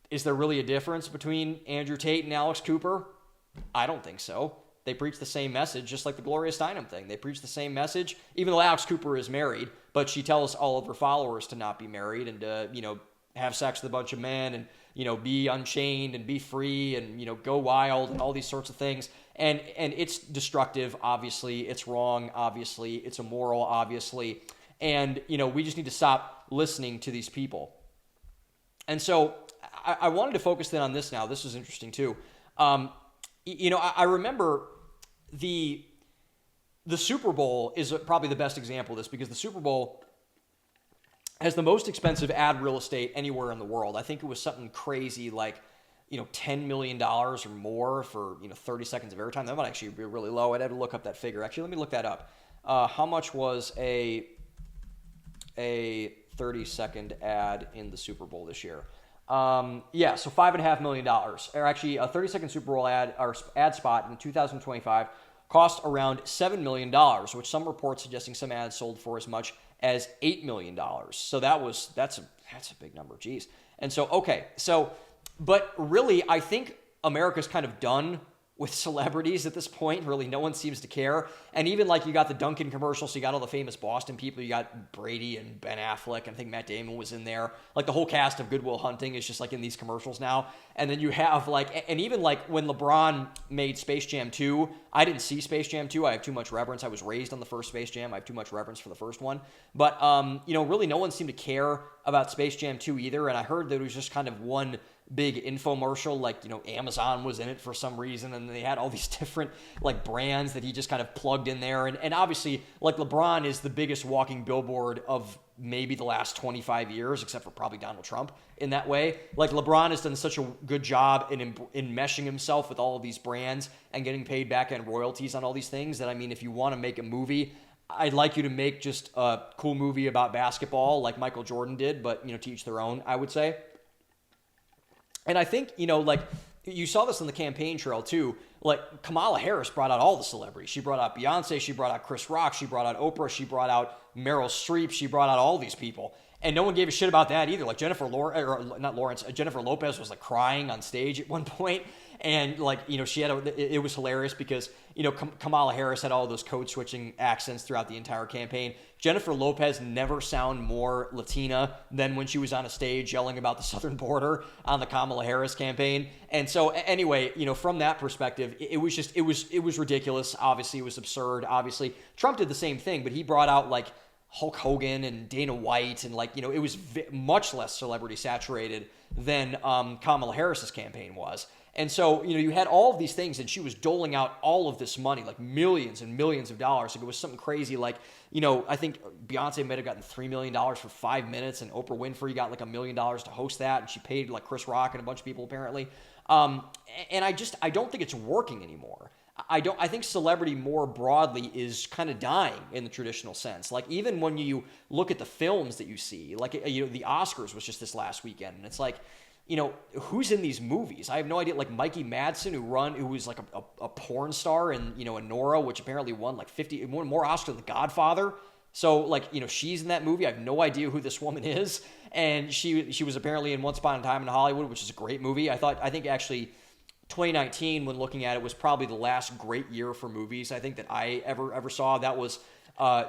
[SPEAKER 1] is there really a difference between Andrew Tate and Alex Cooper? I don't think so. They preach the same message, just like the Gloria Steinem thing. They preach the same message, even though Alex Cooper is married, but she tells all of her followers to not be married and to, have sex with a bunch of men and, be unchained and be free and, go wild and all these sorts of things. And it's destructive, obviously. It's wrong, obviously. It's immoral, obviously. And, we just need to stop listening to these people. And so I wanted to focus in on this now. This was interesting too. I remember the Super Bowl is probably the best example of this, because the Super Bowl has the most expensive ad real estate anywhere in the world. I think it was something crazy like, $10 million or more for, 30 seconds of airtime. That might actually be really low. I'd have to look up that figure. Actually, let me look that up. How much was a 30-second ad in the Super Bowl this year? So $5.5 million, or actually a 30-second Super Bowl ad or ad spot in 2025 cost around $7 million, which some reports suggesting some ads sold for as much as $8 million. So that's a big number. Jeez. And so, okay. So, but really, I think America's kind of done with celebrities at this point. Really, no one seems to care. And even like you got the Dunkin' commercial, so you got all the famous Boston people. You got Brady and Ben Affleck, and I think Matt Damon was in there. Like the whole cast of Good Will Hunting is just like in these commercials now. And then you have like, and even like when LeBron made Space Jam 2, I didn't see Space Jam 2. I have too much reverence. I was raised on the first Space Jam. I have too much reverence for the first one. But, really no one seemed to care about Space Jam 2 either. And I heard that it was just kind of one big infomercial, like, Amazon was in it for some reason, and they had all these different, like, brands that he just kind of plugged in there, and obviously, like, LeBron is the biggest walking billboard of maybe the last 25 years, except for probably Donald Trump in that way. Like, LeBron has done such a good job in meshing himself with all of these brands and getting paid back-end royalties on all these things that, I mean, if you want to make a movie, I'd like you to make just a cool movie about basketball like Michael Jordan did, but, to each their own, I would say. And I think, like, you saw this on the campaign trail, too. Like, Kamala Harris brought out all the celebrities. She brought out Beyonce. She brought out Chris Rock. She brought out Oprah. She brought out Meryl Streep. She brought out all these people. And no one gave a shit about that either. Like, Jennifer Lopez was, like, crying on stage at one point. And, like, she had it was hilarious because, Kamala Harris had all those code-switching accents throughout the entire campaign. Jennifer Lopez never sounded more Latina than when she was on a stage yelling about the southern border on the Kamala Harris campaign. And so, anyway, from that perspective, it was ridiculous. Obviously, it was absurd. Obviously, Trump did the same thing, but he brought out, like, Hulk Hogan and Dana White, and, like, it was much less celebrity saturated than Kamala Harris's campaign was. And so, you had all of these things, and she was doling out all of this money, like millions and millions of dollars. Like, it was something crazy. Like, I think Beyonce might have gotten $3 million for 5 minutes, and Oprah Winfrey got like $1 million to host that, and she paid like Chris Rock and a bunch of people apparently. And I don't think it's working anymore. I think celebrity more broadly is kind of dying in the traditional sense. Like, even when you look at the films that you see, like, the Oscars was just this last weekend, and it's like, who's in these movies? I have no idea. Like Mikey Madsen, who was like a porn star in, in Nora, which apparently won like 50 more Oscars than The Godfather. So, like, she's in that movie. I have no idea who this woman is. And she was apparently in Once Upon a Time in Hollywood, which is a great movie. I think actually 2019, when looking at it, was probably the last great year for movies I think that I ever saw. That was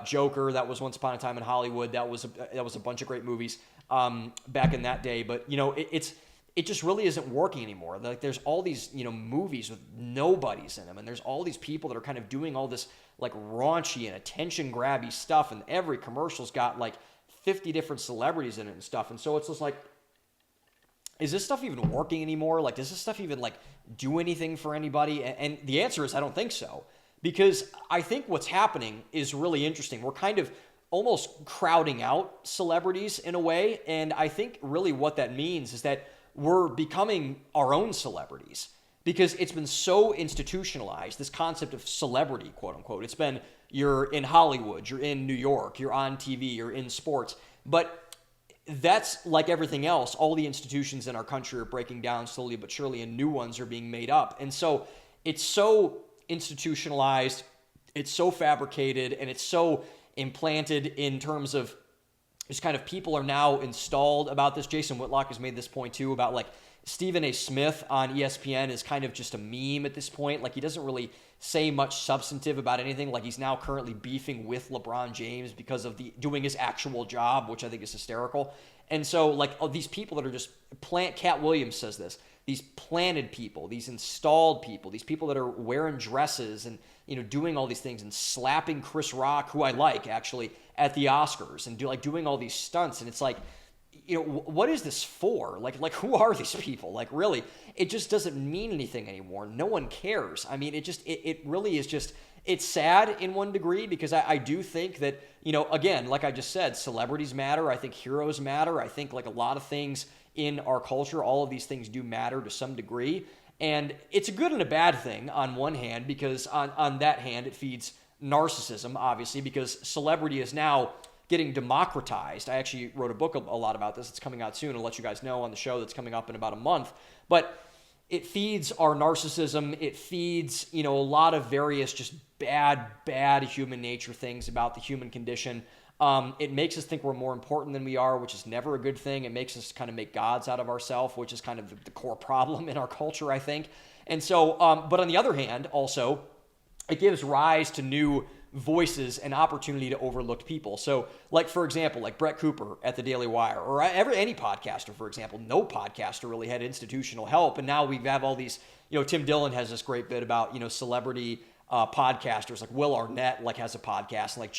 [SPEAKER 1] Joker. That was Once Upon a Time in Hollywood. That was a bunch of great movies back in that day. But, it just really isn't working anymore. Like, there's all these, movies with nobodies in them, and there's all these people that are kind of doing all this, like, raunchy and attention-grabby stuff, and every commercial's got, like, 50 different celebrities in it and stuff, and so it's just like, is this stuff even working anymore? Like, does this stuff even, like, do anything for anybody? And the answer is I don't think so, because I think what's happening is really interesting. We're kind of almost crowding out celebrities in a way, and I think really what that means is that we're becoming our own celebrities, because it's been so institutionalized, this concept of celebrity, quote unquote. It's been, you're in Hollywood, you're in New York, you're on TV, you're in sports. But that's like everything else. All the institutions in our country are breaking down slowly but surely, and new ones are being made up. And so it's so institutionalized, it's so fabricated, and it's so implanted in terms of just kind of people are now installed about this. Jason Whitlock has made this point too about, like, Stephen A. Smith on ESPN is kind of just a meme at this point. Like, he doesn't really say much substantive about anything. Like, he's now currently beefing with LeBron James because of doing his actual job, which I think is hysterical. And so, like, these people that are just Cat Williams says this, these planted people, these installed people, these people that are wearing dresses and, doing all these things and slapping Chris Rock, who I like actually, at the Oscars, and doing all these stunts. And it's like, what is this for? Like who are these people? Like, really, it just doesn't mean anything anymore. No one cares. I mean, it really is just, it's sad in one degree, because I do think that, again, like I just said, celebrities matter. I think heroes matter. I think, like, a lot of things in our culture, all of these things do matter to some degree. And it's a good and a bad thing on one hand, because on that hand, it feeds narcissism, obviously, because celebrity is now getting democratized. I actually wrote a book a lot about this. It's coming out soon. I'll let you guys know on the show that's coming up in about a month. But it feeds our narcissism. It feeds, a lot of various just bad human nature things about the human condition. It makes us think we're more important than we are, which is never a good thing. It makes us kind of make gods out of ourselves, which is kind of the core problem in our culture, I think. And so, but on the other hand, also, it gives rise to new voices and opportunity to overlooked people. So, like, for example, like Brett Cooper at the Daily Wire, or any podcaster, for example. No podcaster really had institutional help, and now we have all these, Tim Dillon has this great bit about, celebrity podcasters, like Will Arnett, like, has a podcast, and like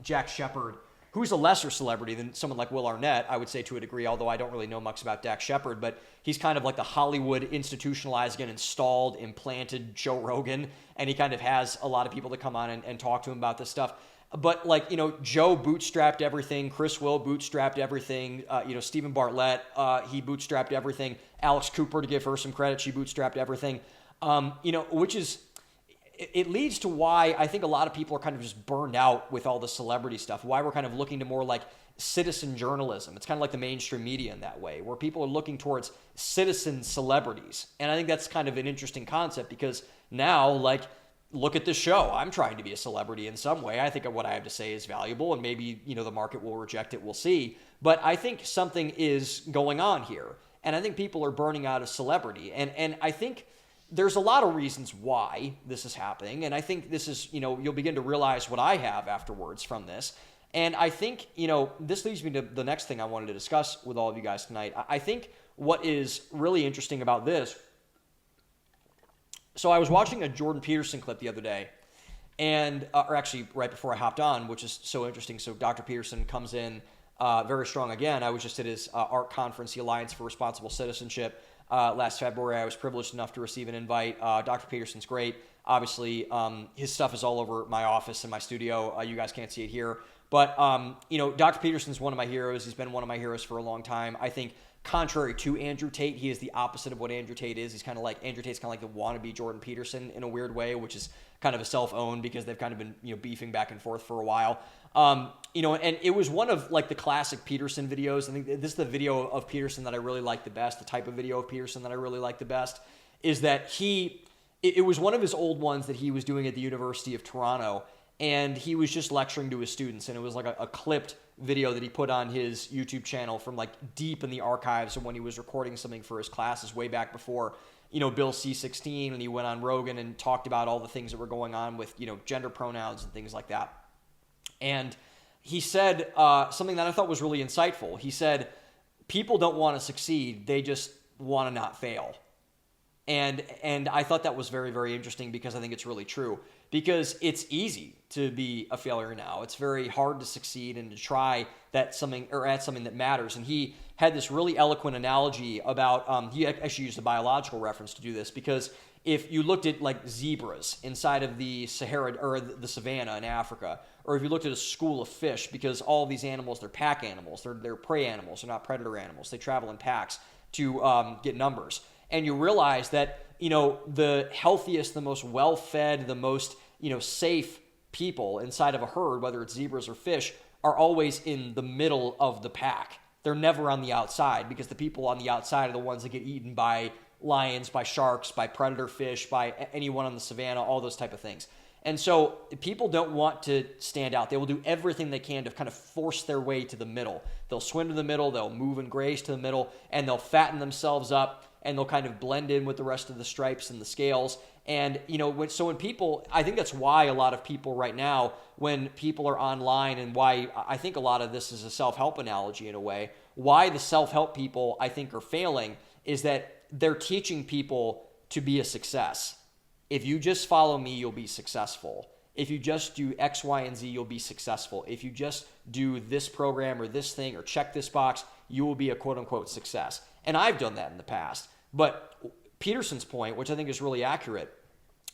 [SPEAKER 1] Jack Shepard, who's a lesser celebrity than someone like Will Arnett, I would say, to a degree, although I don't really know much about Dak Shepard, but he's kind of like the Hollywood institutionalized and installed, implanted Joe Rogan, and he kind of has a lot of people that come on and talk to him about this stuff. But like, Joe bootstrapped everything, Chris Will bootstrapped everything, Stephen Bartlett, he bootstrapped everything, Alex Cooper, to give her some credit, she bootstrapped everything, which is... It leads to why I think a lot of people are kind of just burned out with all the celebrity stuff, why we're kind of looking to more like citizen journalism. It's kind of like the mainstream media in that way, where people are looking towards citizen celebrities. And I think that's kind of an interesting concept because now, like, look at this show. I'm trying to be a celebrity in some way. I think what I have to say is valuable, and maybe, the market will reject it. We'll see. But I think something is going on here. And I think people are burning out of celebrity. And I think... there's a lot of reasons why this is happening, and I think this is, you'll begin to realize what I have afterwards from this. And I think, this leads me to the next thing I wanted to discuss with all of you guys tonight. I think what is really interesting about this, so I was watching a Jordan Peterson clip the other day, and, or actually right before I hopped on, which is so interesting. So Dr. Peterson comes in very strong again. I was just at his ARC conference, the Alliance for Responsible Citizenship, last February. I was privileged enough to receive an invite. Dr. Peterson's great. Obviously, his stuff is all over my office and my studio. You guys can't see it here. But, Dr. Peterson's one of my heroes. He's been one of my heroes for a long time. I think contrary to Andrew Tate, he is the opposite of what Andrew Tate is. He's kind of like, Andrew Tate's kind of like the wannabe Jordan Peterson in a weird way, which is kind of a self-owned because they've kind of been, beefing back and forth for a while. And it was one of like the classic Peterson videos. I think this is the video of Peterson that I really like the best. The type of video of Peterson that I really like the best is that it was one of his old ones that he was doing at the University of Toronto, and he was just lecturing to his students, and it was like a clipped video that he put on his YouTube channel from like deep in the archives of when he was recording something for his classes way back before, Bill C-16, and he went on Rogan and talked about all the things that were going on with, gender pronouns and things like that. And he said something that I thought was really insightful. He said, people don't want to succeed, they just want to not fail. And I thought that was very, very interesting because I think it's really true. Because it's easy to be a failure now. It's very hard to succeed and to try at something that matters. And he had this really eloquent analogy about, he actually used a biological reference to do this, because if you looked at like zebras inside of the Sahara or the savanna in Africa, or if you looked at a school of fish, because all of these animals, they're pack animals, they're prey animals, they're not predator animals. They travel in packs to get numbers. And you realize that, the healthiest, the most well-fed, the most, safe people inside of a herd, whether it's zebras or fish, are always in the middle of the pack. They're never on the outside, because the people on the outside are the ones that get eaten by lions, by sharks, by predator fish, by anyone on the savannah, all those type of things. And so people don't want to stand out. They will do everything they can to kind of force their way to the middle. They'll swim to the middle, they'll move and graze to the middle, and they'll fatten themselves up, and they'll kind of blend in with the rest of the stripes and the scales. And, when people, I think that's why a lot of people right now, when people are online, and why I think a lot of this is a self-help analogy in a way, why the self-help people, I think, are failing is that they're teaching people to be a success. If you just follow me, you'll be successful. If you just do X, Y, and Z, you'll be successful. If you just do this program or this thing or check this box, you will be a quote-unquote success. And I've done that in the past. But Peterson's point, which I think is really accurate,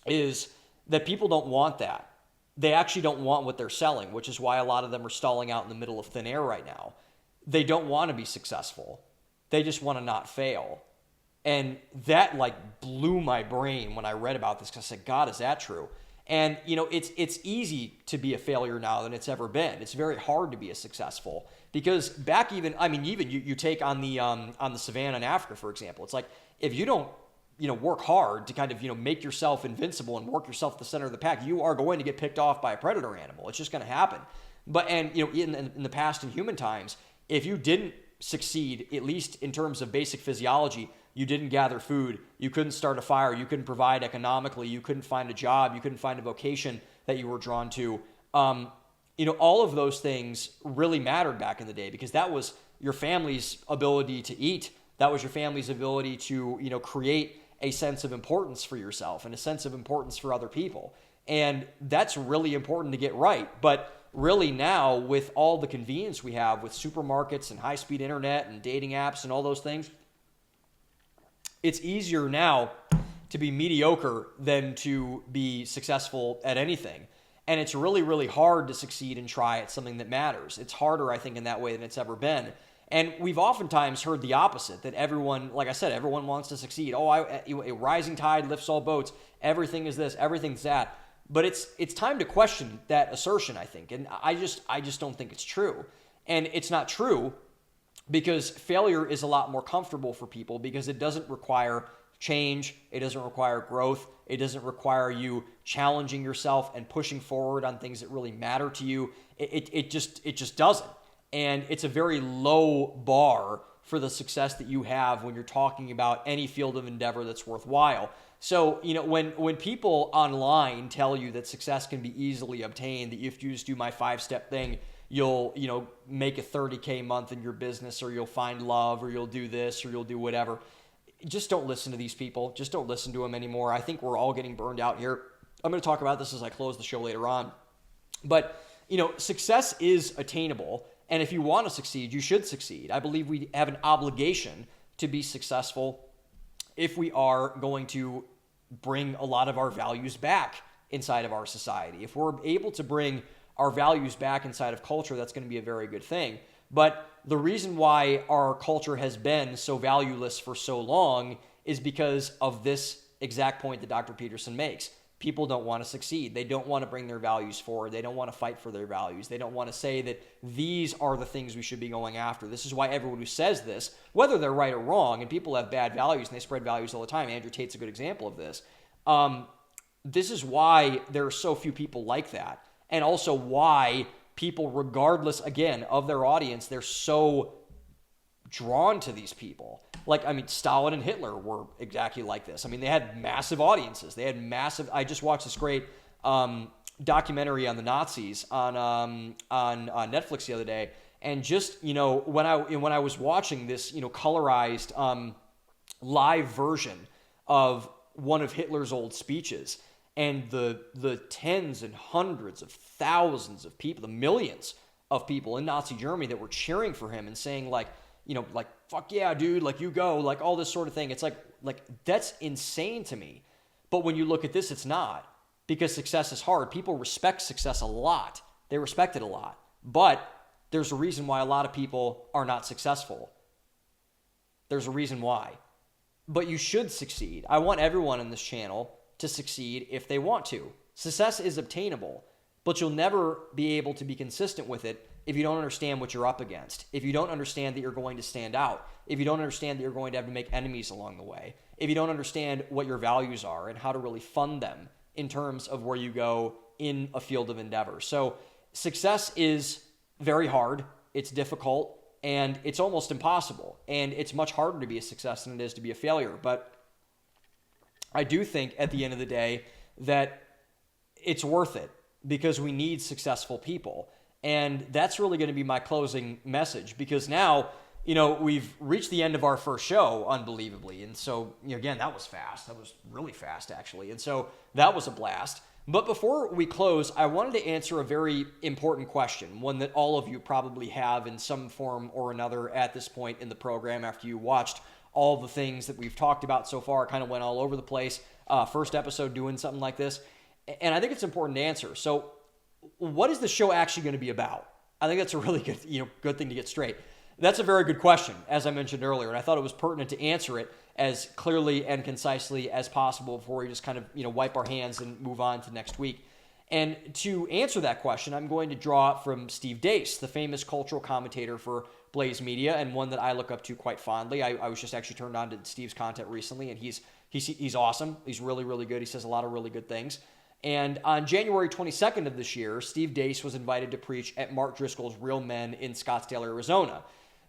[SPEAKER 1] is that people don't want that. They actually don't want what they're selling, which is why a lot of them are stalling out in the middle of thin air right now. They don't want to be successful. They just want to not fail. And that like blew my brain when I read about this, because I said, God, is that true? And, it's easy to be a failure now than it's ever been. It's very hard to be a successful, because back even you take on the savannah in Africa, for example. It's like, if you don't, work hard to kind of, make yourself invincible and work yourself to the center of the pack, you are going to get picked off by a predator animal. It's just going to happen. But, and, you know, in the past, in human times, if you didn't succeed, at least in terms of basic physiology, you didn't gather food, you couldn't start a fire, you couldn't provide economically, you couldn't find a job, you couldn't find a vocation that you were drawn to. You know, all of those things really mattered back in the day, because that was your family's ability to eat. That was your family's ability to, you know, create a sense of importance for yourself and a sense of importance for other people. And that's really important to get right. But really now, with all the convenience we have with supermarkets and high-speed internet and dating apps and all those things, it's easier now to be mediocre than to be successful at anything. And it's really, really hard to succeed and try at something that matters. It's harder, I think, in that way than it's ever been. And we've oftentimes heard the opposite, that everyone, like I said, everyone wants to succeed. Oh, a rising tide lifts all boats. Everything is this, everything's that. But it's time to question that assertion, I think. And I just don't think it's true. And it's not true because failure is a lot more comfortable for people, because it doesn't require change. It doesn't require growth. It doesn't require you challenging yourself and pushing forward on things that really matter to you. It just doesn't. And it's a very low bar for the success that you have when you're talking about any field of endeavor that's worthwhile. So, you know, when people online tell you that success can be easily obtained, that if you just do my 5-step thing, you'll, you know, make a $30K month in your business, or you'll find love, or you'll do this, or you'll do whatever. Just don't listen to these people. Just don't listen to them anymore. I think we're all getting burned out here. I'm going to talk about this as I close the show later on. But, you know, success is attainable. And if you want to succeed, you should succeed. I believe we have an obligation to be successful if we are going to bring a lot of our values back inside of our society. If we're able to bring our values back inside of culture, that's going to be a very good thing. But the reason why our culture has been so valueless for so long is because of this exact point that Dr. Peterson makes. People don't want to succeed. They don't want to bring their values forward. They don't want to fight for their values. They don't want to say that these are the things we should be going after. This is why everyone who says this, whether they're right or wrong, and people have bad values and they spread values all the time. Andrew Tate's a good example of this. This is why there are so few people like that. And also why people, regardless, again, of their audience, they're so drawn to these people. Like, I mean, Stalin and Hitler were exactly like this. I mean, they had massive audiences. They had massive... I just watched this great documentary on the Nazis on Netflix the other day. And just, you know, when I was watching this, you know, colorized live version of one of Hitler's old speeches, and the tens and hundreds of thousands of people, the millions of people in Nazi Germany that were cheering for him and saying, like, you know, like, fuck yeah, dude, like, you go, like, all this sort of thing. It's like that's insane to me. But when you look at this, it's not, because success is hard. People respect success a lot. They respect it a lot. But there's a reason why a lot of people are not successful. There's a reason why. But you should succeed. I want everyone on this channel to succeed if they want to. Success is obtainable, but you'll never be able to be consistent with it if you don't understand what you're up against, if you don't understand that you're going to stand out, if you don't understand that you're going to have to make enemies along the way, if you don't understand what your values are and how to really fund them in terms of where you go in a field of endeavor. So success is very hard, it's difficult, and it's almost impossible. And it's much harder to be a success than it is to be a failure. But I do think at the end of the day that it's worth it, because we need successful people. And that's really going to be my closing message, because now, you know, we've reached the end of our first show, unbelievably. And so, you know, again, that was fast. That was really fast, actually. And so that was a blast. But before we close, I wanted to answer a very important question, one that all of you probably have in some form or another at this point in the program after you watched all the things that we've talked about so far. Kind of went all over the place. First episode doing something like this. And I think it's important to answer. So what is the show actually going to be about? I think that's a really good thing to get straight. That's a very good question, as I mentioned earlier, and I thought it was pertinent to answer it as clearly and concisely as possible before we just kind of, wipe our hands and move on to next week. And to answer that question, I'm going to draw from Steve Deace, the famous cultural commentator for Blaze Media, and one that I look up to quite fondly. I was just actually turned on to Steve's content recently, and he's awesome. He's really, really good. He says a lot of really good things. And on January 22nd of this year, Steve Deace was invited to preach at Mark Driscoll's Real Men in Scottsdale, Arizona.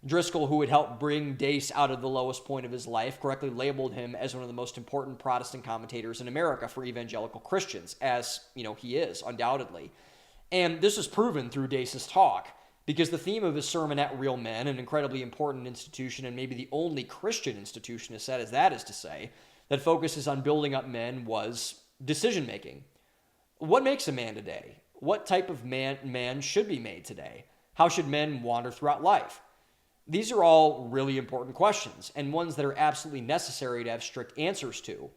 [SPEAKER 1] Driscoll, who had helped bring Deace out of the lowest point of his life, correctly labeled him as one of the most important Protestant commentators in America for evangelical Christians, as, he is, undoubtedly. And this was proven through Deace's talk, because the theme of his sermon at Real Men, an incredibly important institution and maybe the only Christian institution, as sad as that is to say, that focuses on building up men, was decision-making. What makes a man today? What type of man should be made today? How should men wander throughout life? These are all really important questions, and ones that are absolutely necessary to have strict answers to.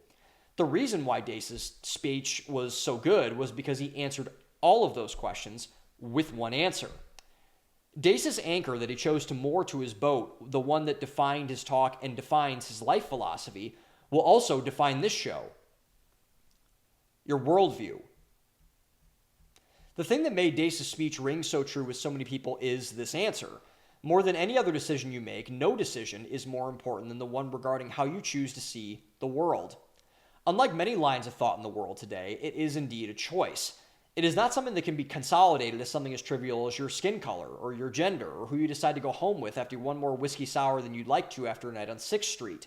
[SPEAKER 1] The reason why Deace's speech was so good was because he answered all of those questions with one answer. Deace's anchor that he chose to moor to his boat, the one that defined his talk and defines his life philosophy, will also define this show. Your worldview. The thing that made Deace's speech ring so true with so many people is this answer. More than any other decision you make, no decision is more important than the one regarding how you choose to see the world. Unlike many lines of thought in the world today, it is indeed a choice. It is not something that can be consolidated as something as trivial as your skin color or your gender or who you decide to go home with after one more whiskey sour than you'd like to after a night on 6th Street.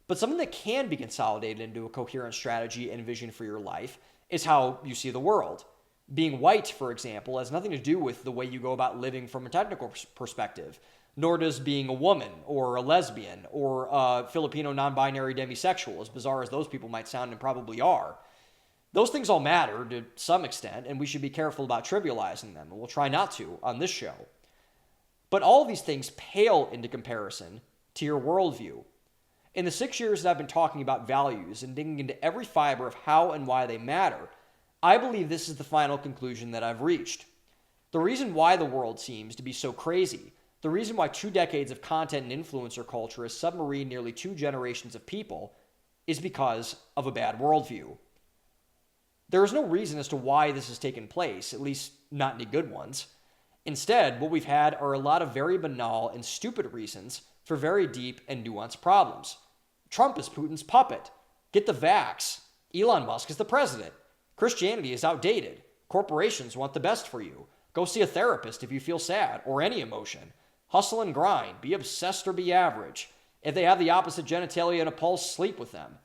[SPEAKER 1] But something that can be consolidated into a coherent strategy and vision for your life is how you see the world. Being white, for example, has nothing to do with the way you go about living from a technical perspective, nor does being a woman or a lesbian or a Filipino non-binary demisexual, as bizarre as those people might sound and probably are. Those things all matter to some extent, and we should be careful about trivializing them, and we'll try not to on this show. But all of these things pale into comparison to your worldview. In the 6 years that I've been talking about values and digging into every fiber of how and why they matter, I believe this is the final conclusion that I've reached. The reason why the world seems to be so crazy, the reason why 2 decades of content and influencer culture has submarined nearly 2 generations of people, is because of a bad worldview. There is no reason as to why this has taken place, at least not any good ones. Instead, what we've had are a lot of very banal and stupid reasons for very deep and nuanced problems. Trump is Putin's puppet. Get the vax. Elon Musk is the president. Christianity is outdated. Corporations want the best for you. Go see a therapist if you feel sad or any emotion. Hustle and grind. Be obsessed or be average. If they have the opposite genitalia and a pulse, sleep with them.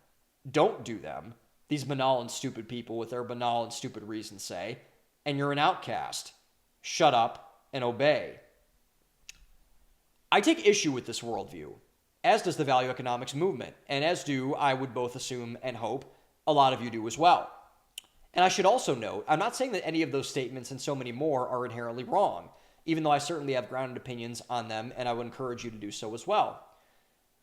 [SPEAKER 1] Don't do them, these banal and stupid people with their banal and stupid reasons say, and you're an outcast. Shut up and obey. I take issue with this worldview, as does the value economics movement, and as do, I would both assume and hope, a lot of you do as well. And I should also note, I'm not saying that any of those statements and so many more are inherently wrong, even though I certainly have grounded opinions on them, and I would encourage you to do so as well.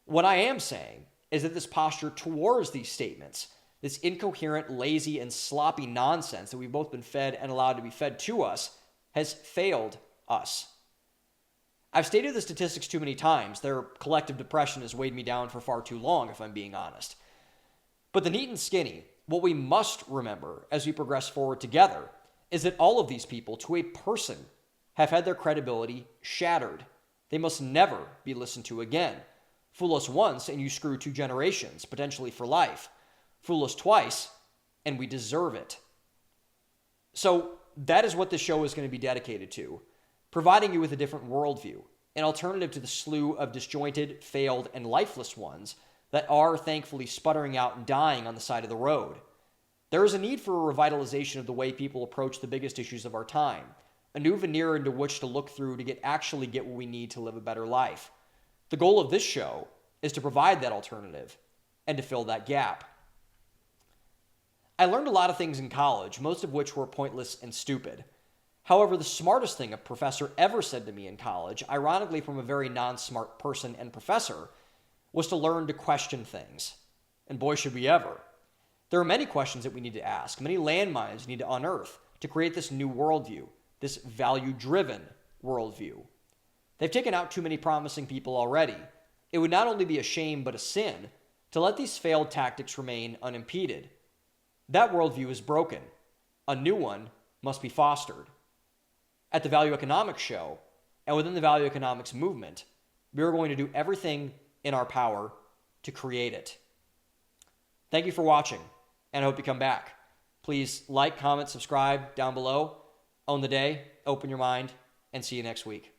[SPEAKER 1] What I am saying is that this posture towards these statements, this incoherent, lazy, and sloppy nonsense that we've both been fed and allowed to be fed to us, has failed us. I've stated the statistics too many times. Their collective depression has weighed me down for far too long, if I'm being honest. But the neat and skinny, what we must remember as we progress forward together is that all of these people, to a person, have had their credibility shattered. They must never be listened to again. Fool us once and you screw 2 generations, potentially for life. Fool us twice and we deserve it. So that is what this show is going to be dedicated to, providing you with a different worldview, an alternative to the slew of disjointed, failed, and lifeless ones that are thankfully sputtering out and dying on the side of the road. There is a need for a revitalization of the way people approach the biggest issues of our time, a new veneer into which to look through to actually get what we need to live a better life. The goal of this show is to provide that alternative and to fill that gap. I learned a lot of things in college, most of which were pointless and stupid. However, the smartest thing a professor ever said to me in college, ironically from a very non-smart person and professor, was to learn to question things. And boy, should we ever. There are many questions that we need to ask, many landmines we need to unearth to create this new worldview, this value-driven worldview. They've taken out too many promising people already. It would not only be a shame but a sin to let these failed tactics remain unimpeded. That worldview is broken. A new one must be fostered. At the Value Economics Show, and within the Value Economics movement, we are going to do everything in our power to create it. Thank you for watching, and I hope you come back. Please like, comment, subscribe down below. Own the day, open your mind, and see you next week.